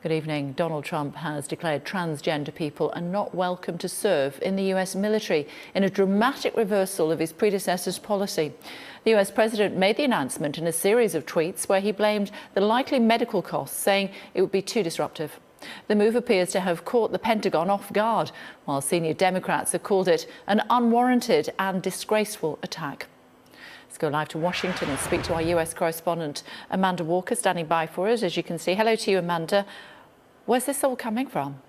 Good evening. Donald Trump has declared transgender people are not welcome to serve in the US military in a dramatic reversal of his predecessor's policy. The US president made the announcement in a series of tweets where he blamed the likely medical costs, saying it would be too disruptive. The move appears to have caught the Pentagon off guard, while senior Democrats have called it an unwarranted and disgraceful attack. Let's go live to Washington and speak to our US correspondent, Amanda Walker, standing by for us, as you can see. Hello to you, Amanda. Where's this all coming from?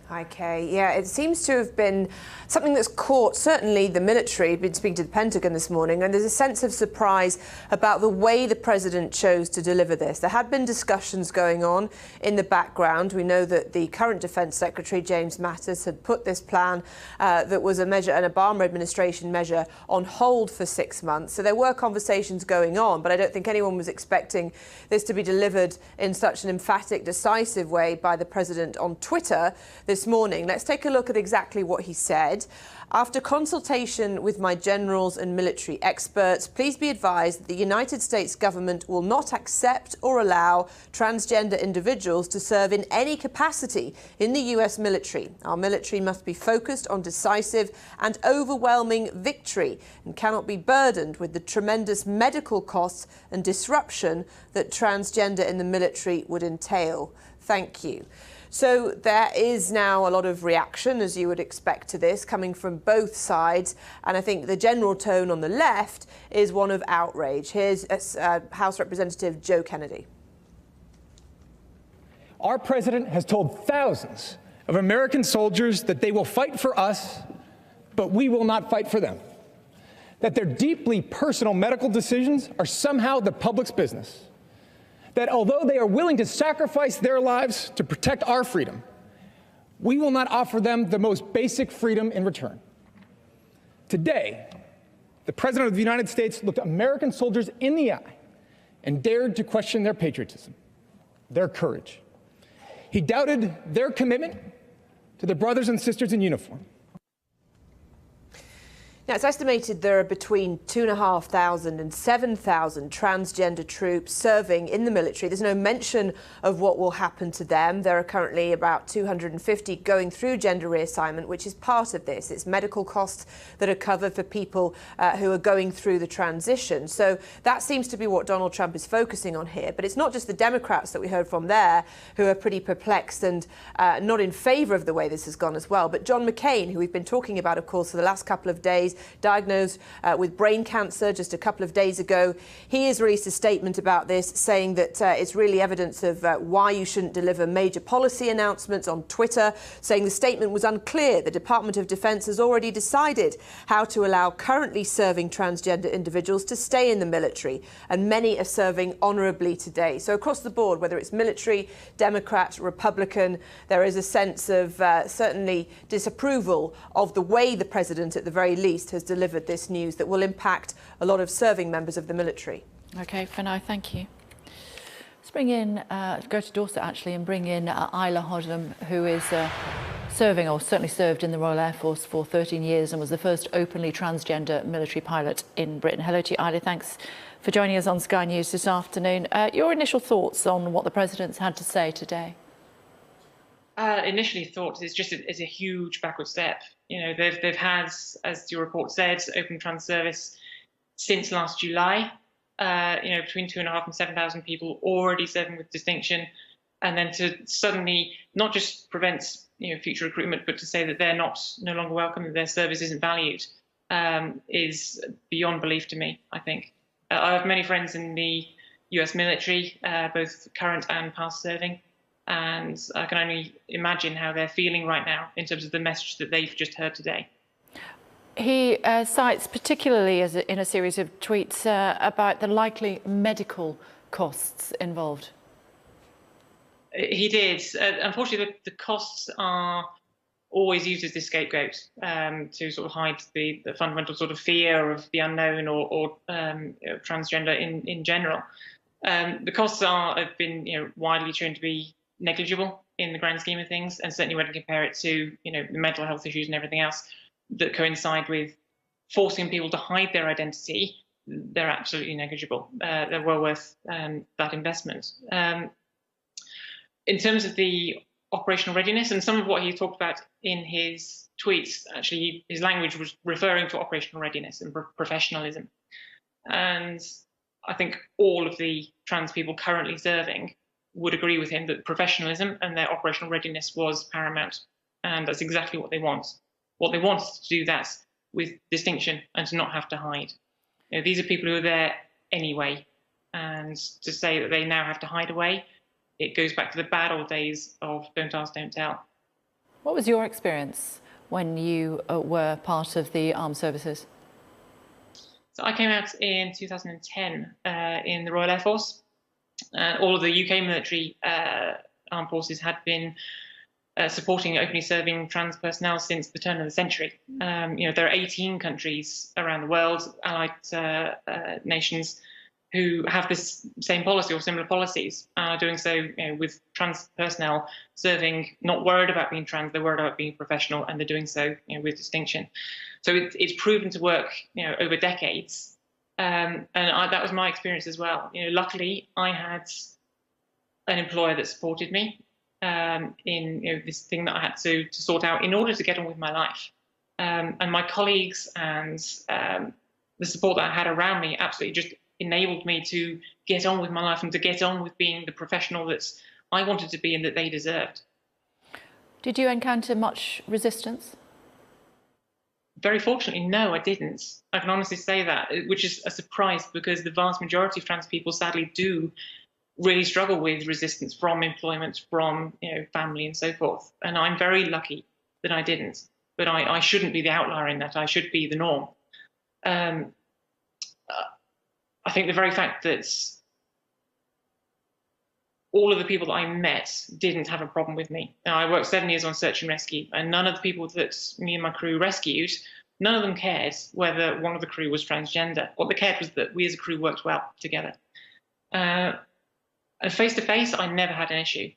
Hi, Kay. Yeah, it seems to have been something that's caught certainly the military. I've been speaking to the Pentagon this morning, and there's a sense of surprise about the way the president chose to deliver this. There had been discussions going on in the background. We know that the current Defence Secretary, James Mattis, had put this plan that was a measure, an Obama administration measure, on hold for 6 months. So there were conversations going on, but I don't think anyone was expecting this to be delivered in such an emphatic, decisive way by the president on Twitter this morning. Let's take a look at exactly what he said. After consultation with my generals and military experts, please be advised that the United States government will not accept or allow transgender individuals to serve in any capacity in the US military. Our military must be focused on decisive and overwhelming victory and cannot be burdened with the tremendous medical costs and disruption that transgender in the military would entail. Thank you. So there is now a lot of reaction, as you would expect, to this, coming from both sides. And I think the general tone on the left is one of outrage. Here's House Representative Joe Kennedy. Our president has told thousands of American soldiers that they will fight for us, but we will not fight for them. That their deeply personal medical decisions are somehow the public's business. That although they are willing to sacrifice their lives to protect our freedom, we will not offer them the most basic freedom in return. Today, the President of the United States looked American soldiers in the eye and dared to question their patriotism, their courage. He doubted their commitment to their brothers and sisters in uniform. Now, it's estimated there are between 2,500 and 7,000 transgender troops serving in the military. There's no mention of what will happen to them. There are currently about 250 going through gender reassignment, which is part of this. It's medical costs that are covered for people who are going through the transition. So that seems to be what Donald Trump is focusing on here. But it's not just the Democrats that we heard from there who are pretty perplexed and not in favour of the way this has gone as well. But John McCain, who we've been talking about, of course, for the last couple of days, diagnosed with brain cancer just a couple of days ago. He has released a statement about this, saying that it's really evidence of why you shouldn't deliver major policy announcements on Twitter, saying the statement was unclear. The Department of Defense has already decided how to allow currently serving transgender individuals to stay in the military, and many are serving honourably today. So across the board, whether it's military, Democrat, Republican, there is a sense of certainly disapproval of the way the president, at the very least, has delivered this news that will impact a lot of serving members of the military. OK, for now, thank you. Let's bring in, go to Dorset actually, and bring in Isla Hodham, who is serving, or certainly served, in the Royal Air Force for 13 years and was the first openly transgender military pilot in Britain. Hello to you, Isla. Thanks for joining us on Sky News this afternoon. Your initial thoughts on what the President's had to say today? Initially thought it's a huge backward step. You know, they've had, as your report said, open trans service since last July. You know, between 2,500 and 7,000 people already serving with distinction, and then to suddenly not just prevent future recruitment, but to say that they're no longer welcome, that their service isn't valued, is beyond belief to me. I think I have many friends in the U.S. military, both current and past serving. And I can only imagine how they're feeling right now in terms of the message that they've just heard today. He cites particularly in a series of tweets about the likely medical costs involved. He did. Unfortunately, the costs are always used as the scapegoat to sort of hide the fundamental sort of fear of the unknown or transgender in general. The costs have been widely shown to be negligible in the grand scheme of things, and certainly when you compare it to the mental health issues and everything else that coincide with forcing people to hide their identity, they're absolutely negligible. They're well worth that investment. In terms of the operational readiness, and some of what he talked about in his tweets, actually, his language was referring to operational readiness and professionalism. And I think all of the trans people currently serving would agree with him that professionalism and their operational readiness was paramount. And that's exactly what they want. What they want is to do that with distinction and to not have to hide. You know, these are people who are there anyway. And to say that they now have to hide away, it goes back to the bad old days of don't ask, don't tell. What was your experience when you were part of the armed services? So I came out in 2010 in the Royal Air Force. All of the UK military armed forces had been supporting openly serving trans personnel since the turn of the century. There are 18 countries around the world, allied nations, who have this same policy or similar policies, doing so with trans personnel serving, not worried about being trans, they're worried about being professional, and they're doing so with distinction. So it's proven to work over decades. That was my experience as well. Luckily, I had an employer that supported me in this thing that I had to sort out in order to get on with my life. And my colleagues and the support that I had around me absolutely just enabled me to get on with my life and to get on with being the professional that I wanted to be and that they deserved. Did you encounter much resistance? Very fortunately, no, I didn't. I can honestly say that, which is a surprise because the vast majority of trans people sadly do really struggle with resistance from employment, from family and so forth. And I'm very lucky that I didn't. But I shouldn't be the outlier in that. I should be the norm. I think the very fact that all of the people that I met didn't have a problem with me. Now, I worked 7 years on search and rescue, and none of the people that me and my crew rescued, none of them cared whether one of the crew was transgender. What they cared was that we as a crew worked well together. And face to face, I never had an issue.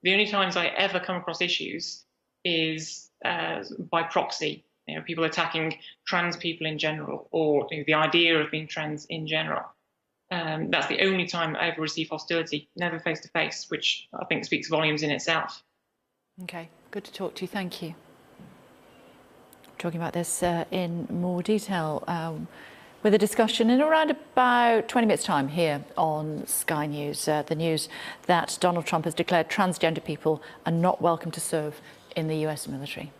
The only times I ever come across issues is by proxy. People attacking trans people in general, or the idea of being trans in general. That's the only time I ever received hostility, never face to face, which I think speaks volumes in itself. Okay, good to talk to you. Thank you. Talking about this in more detail with a discussion in around about 20 minutes' time here on Sky News. The news that Donald Trump has declared transgender people are not welcome to serve in the US military.